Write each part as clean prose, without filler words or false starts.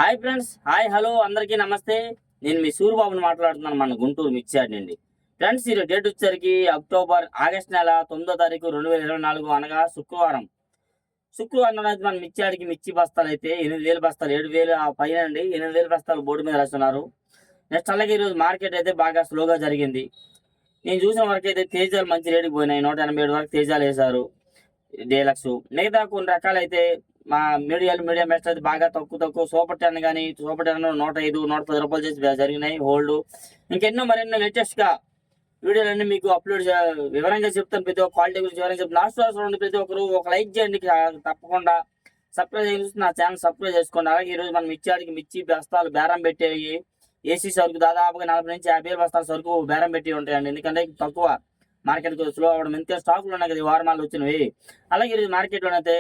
Hi friends, hi hello అందరికీ నమస్తే. నేను మీ సూరిబాబుని మాట్లాడుతున్నాను, మన గుంటూరు మిర్చియార్డ్ నుండి. ఫ్రెండ్స్, ఈ డేట్ వచ్చేసరికి ఆగస్ట్ నెల 9వ తారీఖు 2024 అనగా శుక్రవారం. రోజు మన మిర్చియార్డ్కి మిర్చి బస్తాలు అయితే 8,000 బస్తాలు, 7,000 ఆ పైన అండి, 8,000 బస్తాలు బోర్డు మీద రాస్తున్నారు. నెక్స్ట్ అలాగే ఈరోజు మార్కెట్ అయితే బాగా స్లోగా జరిగింది. నేను చూసిన వరకు అయితే తేజాలు మంచి రేటుకి పోయినాయి. 187 వరకు తేజాలు వేశారు డీలక్స్. మిగతా కొన్ని రకాలైతే మా మీడియం బెస్ట్ అయితే బాగా తక్కువ సూపర్ 10 కానీ సూపర్ 10 105 110 రూపాయలు చేసి జరిగినాయి హోల్డ్. ఇంకెన్నో మరెన్నో లేటెస్ట్ గా వీడియోలన్నీ మీకు అప్లోడ్ వివరంగా చెప్తాను. ప్రతి ఒక్క క్వాలిటీ గురించి వివరంగా చెప్తాను. లాస్ట్ చూడండి, ప్రతి ఒక్కరు ఒక లైక్ చేయండి, తప్పకుండా సబ్స్క్రైబ్ చేసి నా ఛానల్ సబ్స్క్రైబ్ చేసుకోండి. అలాగే ఈరోజు మనం మిర్చి బస్తాలు బేరం పెట్టేవి ఏసీ సరుకు దాదాపుగా 40 నుంచి 50 బస్తాల సరుకు బేరం పెట్టి ఉంటాయండి. ఎందుకంటే తక్కువ మార్కెట్ స్లో అవ్వడం, ఎంత స్టాకులు ఉన్నాయి కదా ఈ వారమాలు వచ్చినవి. అలాగే ఈరోజు మార్కెట్లోనైతే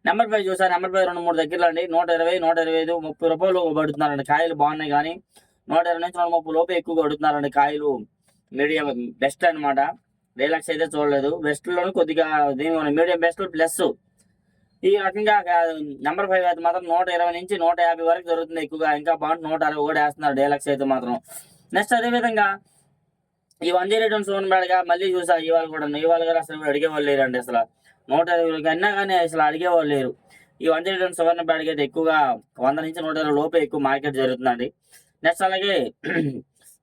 నెంబర్ 5 చూసారు. నెంబర్ 5 2-3 దగ్గరలో అండి 120, 125, 30 రూపాయలు పడుతున్నారండి. కాయలు బాగున్నాయి కానీ 120 నుంచి 130 లోపు ఎక్కువగా పడుతున్నారండి కాయలు. మీడియం బెస్ట్ అనమాట. డీలక్స్ అయితే చూడలేదు. బెస్ట్లోనే కొద్దిగా దీని మీడియం బెస్ట్ ప్లస్ ఈ రకంగా నెంబర్ 5 అయితే మాత్రం 120 నుంచి 150 వరకు జరుగుతుంది ఎక్కువగా. ఇంకా బాగుంటుంది 160 కూడా వేస్తున్నారు డీలక్స్ అయితే మాత్రం. నెక్స్ట్ అదేవిధంగా ఈ 108 సోన్ బేడగా మళ్ళీ చూసా ఇవాళ కూడా అసలు అడిగేవాళ్ళు లేరండి. అసలు 120 అన్నా కానీ అసలు అడిగేవాళ్ళు లేరు. ఈ 108 సువర్ణ బేడగా అయితే ఎక్కువగా 100 నుంచి 120 లోపే ఎక్కువ మార్కెట్ జరుగుతుందండి. నెక్స్ట్ అలాగే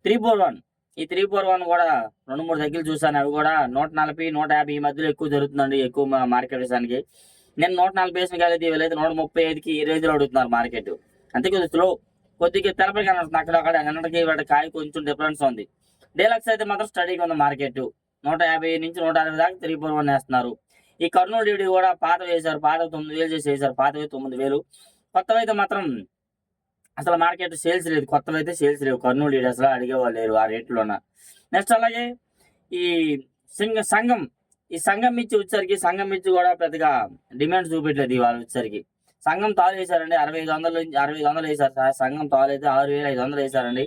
341 ఈ 341 కూడా 2-3 దగ్గర చూసాను. అవి కూడా 140, 150 ఈ మధ్యలో ఎక్కువ జరుగుతుందండి ఎక్కువ మార్కెట్ విషయానికి. నేను 140 వేసిన కాలేదు, వీళ్ళైతే 135కి ఈ రేంజ్లో అడుగుతున్నారు మార్కెట్. అంతే కొద్దిగా స్లో, కొద్దిగా తెలపడిగా అక్కడ అన్నటికి వాటి కాయ కొంచెం డిఫరెన్స్ ఉంది. డీలక్స్ అయితే మాత్రం స్టడీగా ఉంది మార్కెట్. 150 నుంచి 160 దాకా 341 వేస్తున్నారు. ఈ కర్నూలు డీడీ కూడా పాత వేశారు, పాత 9,000 చేసి వేశారు, పాతవి 9,000. కొత్తవైతే మాత్రం అసలు మార్కెట్ సేల్స్ లేదు, కొత్తవైతే సేల్స్ లేవు. కర్నూలు డీడీ అసలు అడిగేవాళ్ళు లేరు ఆ రేట్లోన. నెక్స్ట్ అలాగే ఈ సంఘం మిర్చి వచ్చేసరికి సంఘం మిర్చి కూడా పెద్దగా డిమాండ్ చూపెట్టలేదు ఇవాళ వచ్చేసరికి. సంఘం తాలు వేశారండి 6500 వేశారు. సంఘం తాలు అయితే 6,500 వేశారండి.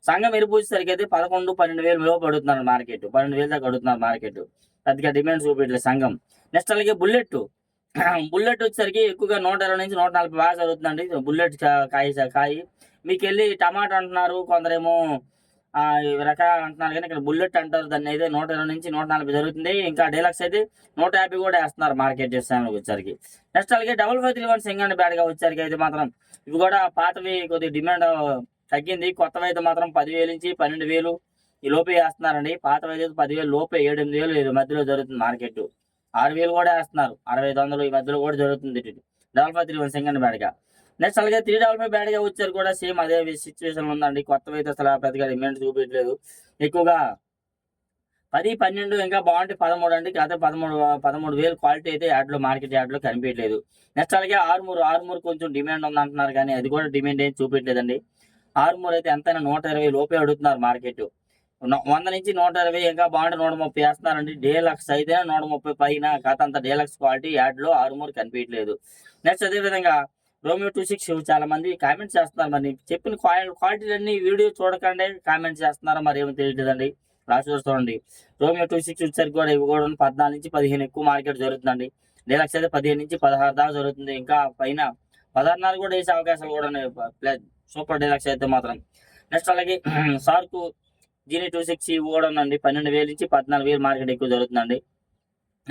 సంఘం ఎరుపు వచ్చేసరికి అయితే 11-12,000 లోపు అడుగుతున్నారు మార్కెట్. 12,000 దాకా అడుగుతున్నారు మార్కెట్. పెద్దగా డిమాండ్ చూపెట్టలేదు సంఘం. నెక్స్ట్ అలాగే బుల్లెట్ వచ్చేసరికి ఎక్కువగా 120 నుంచి 140 బాగా జరుగుతుందండి. బుల్లెట్ కాయ మీకు వెళ్ళి టమాటా అంటున్నారు, కొందరేమో రకాలు అంటున్నారు, కానీ ఇక్కడ బుల్లెట్ అంటారు దాన్ని. అయితే 120 నుంచి 140 జరుగుతుంది. ఇంకా డీలక్స్ అయితే 150 కూడా వేస్తున్నారు మార్కెట్ విషయంలోకి వచ్చరికి. నెక్స్ట్ అలాగే 5531 సింగండి బ్యాడ్గా వచ్చరికి అయితే మాత్రం ఇవి కూడా పాతవి కొద్దిగా డిమాండ్ తగ్గింది. కొత్తవి అయితే మాత్రం 10,000 నుంచి 12,000 ఈ లోపే వేస్తున్నారండి. పాతవి అయితే 10,000 లోపే 7-8,000 మధ్యలో జరుగుతుంది మార్కెట్. 6,000 కూడా వేస్తున్నారు, 6,500 ఈ మధ్యలో కూడా జరుగుతుంది 5531 సింగండి బ్యాడ్గా. నెక్స్ట్ అలాగే 355 బ్యాడ్గా వచ్చారు కూడా సేమ్ అదే సిచ్యువేషన్ ఉందండి. కొత్తవి అయితే అసలు పెద్దగా డిమాండ్ చూపించలేదు. ఎక్కువగా 10, 12 ఇంకా బాగుంటే 13 అండి. కాకపోతే 13,000 క్వాలిటీ అయితే మార్కెట్ యాడ్లో కనిపించలేదు. నెక్స్ట్ అలాగే ఆరుమూరు కొంచెం డిమాండ్ ఉంది అంటున్నారు, కానీ అది కూడా డిమాండ్ ఏం చూపించలేదండి. ఆరుమూరు అయితే ఎంతైనా 120 లోపే అడుగుతున్నారు మార్కెట్. 100 నుంచి 120 ఇంకా బాగుంటే 130 వేస్తున్నారండి. డీలక్స్ అయితే 130 పైన. కాకపోతే అంత డీలక్స్ క్వాలిటీ యాడ్లో ఆరుమూరు కనిపించలేదు. నెక్స్ట్ అదేవిధంగా రోమియో 26 చాలా మంది కామెంట్స్ చేస్తున్నారు. మరి చెప్పిన క్వాలిటీలన్నీ వీడియో చూడకండి కామెంట్స్ చేస్తున్నారో మరి ఏమో తెలియలేదండి. లాస్ట్ చూడండి, రోమియో 26 వచ్చేసరికి కూడా ఇవి కూడా 14 నుంచి 15 ఎక్కువ మార్కెట్ జరుగుతుందండి. డీలక్స్ అయితే 15 నుంచి 16 దాకా జరుగుతుంది. ఇంకా పైన 16 కూడా వేసే అవకాశాలు కూడా ఉన్నాయి సూపర్ డీలక్స్ అయితే మాత్రం. నెక్స్ట్ అలాగే సార్కు జీనీ 26 ఇవి కూడా ఉందండి. 12,000 నుంచి 14,000 మార్కెట్ ఎక్కువ జరుగుతుందండి.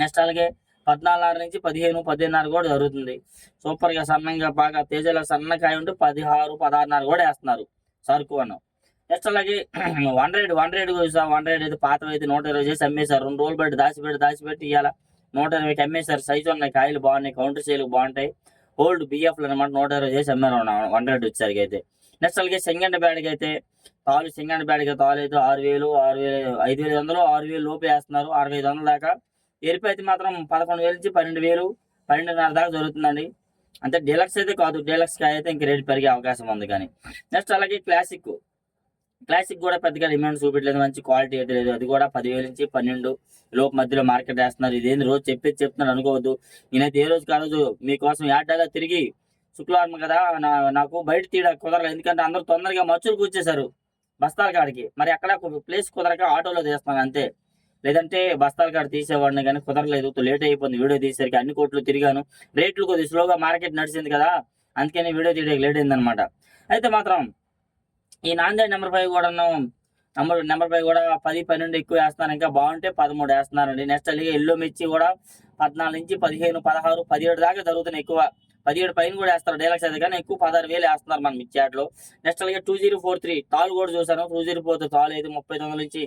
నెక్స్ట్ అలాగే 14.5 నుంచి 15, 15.5 కూడా జరుగుతుంది. సూపర్ గా సన్నంగా బాగా తేజలో సన్నకాయ ఉంటే 16, 16.5 కూడా వేస్తున్నారు సరుకు అన్న. నెక్స్ట్ అలాగే 100 చూసా. 100 అయితే పాతవి అయితే 120 చేసి అమ్మేశారు. 2 రోజులు బట్టి దాచిపెట్టి ఇవాళ 120కి అమ్మేశారు. సైజు ఉన్నాయి, కాయలు బాగున్నాయి, కౌంటర్ సేల్ బాగుంటాయి. ఓల్డ్ బిఎఫ్లు అనమాట. 120 చేసి అమ్మారు 100 వచ్చేసరికి అయితే. నెక్స్ట్ అలాగే సింగండ బ్యాడ్కి అయితే సింగండ బ్యాడ్గా తాలు అయితే 6,000, 5,500, 6,000 లోపు వేస్తున్నారు. 6,500 దాకా. ఎరుపు అయితే మాత్రం 11,000 నుంచి 12,000, 12.5 దాకా జరుగుతుందండి. అంటే డీలక్స్ అయితే కాదు, డీలక్స్ కాయ అయితే ఇంక రేటు పెరిగే అవకాశం ఉంది. కానీ నెక్స్ట్ అలాగే క్లాసిక్ కూడా పెద్దగా డిమాండ్ చూపించలేదు, మంచి క్వాలిటీ అయితే లేదు. అది కూడా 10,000 నుంచి 12 లోపు మధ్యలో మార్కెట్ వేస్తున్నారు. ఇదేంది రోజు చెప్తున్నాను అనుకోవద్దు. నేనైతే ఏ రోజు కారోజు మీకోసం యాడ్డాగా తిరిగి శుక్రవారం కదా నాకు బయట తీయడం కుదరలేదు. ఎందుకంటే అందరూ తొందరగా మచ్చులకు వచ్చేసారు బస్తాల కాడికి. మరి అక్కడ ప్లేస్ కుదరక ఆటోలో తీస్తాను అంతే. లేదంటే బస్తాల కాడ తీసేవాడిని, కానీ కుదరలేదు. లేట్ అయిపోయింది వీడియో తీసేసరికి. అన్ని కోట్లు తిరిగాను. రేట్లు కొద్దిగా స్లోగా మార్కెట్ నడిచింది కదా, అందుకని వీడియో తీయడానికి లేట్ అయిందనమాట. అయితే మాత్రం ఈ నాందేడ్ నెంబర్ 5 కూడాను నెంబర్ 5 కూడా 10, 12 ఎక్కువ వేస్తున్నారు. ఇంకా బాగుంటే 13 వేస్తున్నారండి. నెక్స్ట్ అలాగే ఎల్లో మిర్చి కూడా 14 నుంచి 15, 16, 17 దాకా జరుగుతున్నాయి. ఎక్కువ 17 పైన కూడా వేస్తారు డీలక్స్ అయితే, కానీ ఎక్కువ 16,000 వేస్తున్నారు మన మిర్చి యాడ్లో. నెక్స్ట్ అలాగే 2043 తాలు కూడా చూసాను. 2043 తాలు అయితే 39,000 నుంచి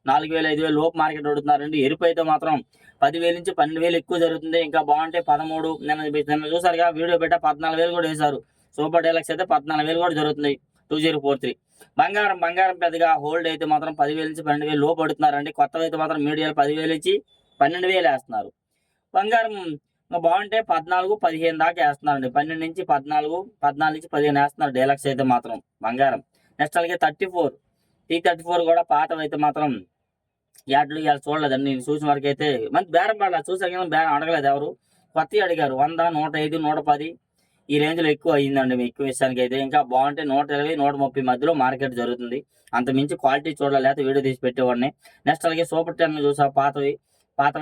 4,000, 5,000 లోపు మార్కెట్ అడుగుతున్నారండి. ఎరుపు అయితే మాత్రం 10,000 నుంచి 12,000 ఎక్కువ జరుగుతుంది. ఇంకా బాగుంటే 13, నిన్న చూసారుగా వీడియో పెట్టా 14,000 కూడా వేశారు. సూపర్ డీలక్స్ అయితే 14,000 కూడా జరుగుతుంది 2043. బంగారం పెద్దగా హోల్డ్ అయితే మాత్రం 10,000 నుంచి 12,000 లోపు పడుతున్నారండి. కొత్తవి అయితే మాత్రం మీడియాలు 10,000 నుంచి 12,000 వేస్తున్నారు. బంగారం బాగుంటే 14, 15 దాకా వేస్తున్నారండి. 12 నుంచి 14, 14 నుంచి 15 వేస్తున్నారు డీలక్స్ అయితే మాత్రం బంగారం. నెక్స్ట్ అలాగే 34 కూడా పాతవి అయితే మాత్రం యాడ్లు ఇవాళ చూడలేదండి. నేను చూసిన వరకు అయితే మంచి బేరం పడాల, చూసాను కానీ బేరం అడగలేదు ఎవరు. కొత్తవి అడిగారు 100, 105, 110 ఈ రేంజ్లో ఎక్కువ అయ్యిందండి. మీ ఎక్కువ విషయానికి అయితే ఇంకా బాగుంటే 120, 130 మధ్యలో మార్కెట్ జరుగుతుంది. అంత మించి క్వాలిటీ చూడాలి, లేకపోతే వీడియో తీసి పెట్టేవాడిని. నెక్స్ట్ అలాగే సూపర్ 10 చూసా పాతవి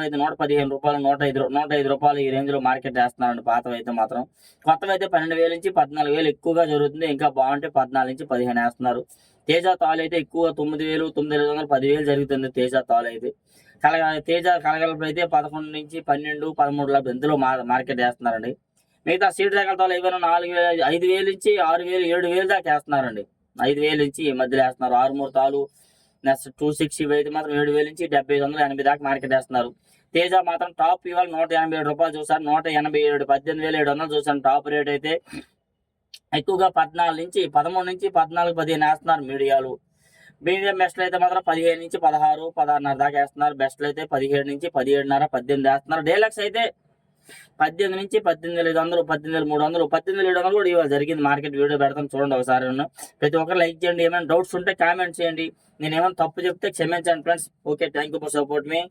అయితే 115 రూపాయలు, 105 రూపాయలు ఈ రేంజ్లో మార్కెట్ వేస్తున్నారండి పాతవి అయితే మాత్రం. కొత్తవి అయితే 12,000 నుంచి 14,000 ఎక్కువగా జరుగుతుంది. ఇంకా బాగుంటే 14 నుంచి 15 వేస్తున్నారు. తేజ తాలు అయితే ఎక్కువ 9,000, 9,500, 10,000 జరుగుతుంది తేజ తాలు అయితే. తేజ కలగలపై అయితే 11 నుంచి 12, 13 ఇందులో మార్కెట్ వేస్తున్నారండి. మిగతా సీడ్ రకాల తాలు ఏమైనా 4,000, 5,000 నుంచి 6,000, 7,000 దాకా వేస్తున్నారండి. 5,000 నుంచి ఈ మధ్యలో వేస్తున్నారు. 6,3 తాలు, నెక్స్ట్ 26 ఇవి అయితే మాత్రం 7,000 నుంచి 75, 80 దాకా మార్కెట్ వేస్తున్నారు. తేజ మాత్రం టాప్ ఇవాళ 187 రూపాయలు చూసారు. 187, 18,700 చూసాను టాప్ రేట్ అయితే. ఎక్కువగా 13 నుంచి 14, 15 వేస్తున్నారు మీడియాలు. మీడియం బెస్ట్లు అయితే మాత్రం 15 నుంచి 16, 16.5 దాకా వేస్తున్నారు. బెస్ట్లు అయితే 17 నుంచి 17.5, 18 వేస్తున్నారు. డీలక్స్ అయితే 18 నుంచి 18,500, 18,300, 18,700 కూడా ఇవాళ జరిగింది మార్కెట్. వీడియో పెడతాం చూడండి ఒకసారి. ప్రతి ఒక్కరు లైక్ చేయండి. ఏమైనా డౌట్స్ ఉంటే కామెంట్ చేయండి. నేను ఏమైనా తప్పు చెప్తే క్షమించండి friends. Okay, thank you for support me.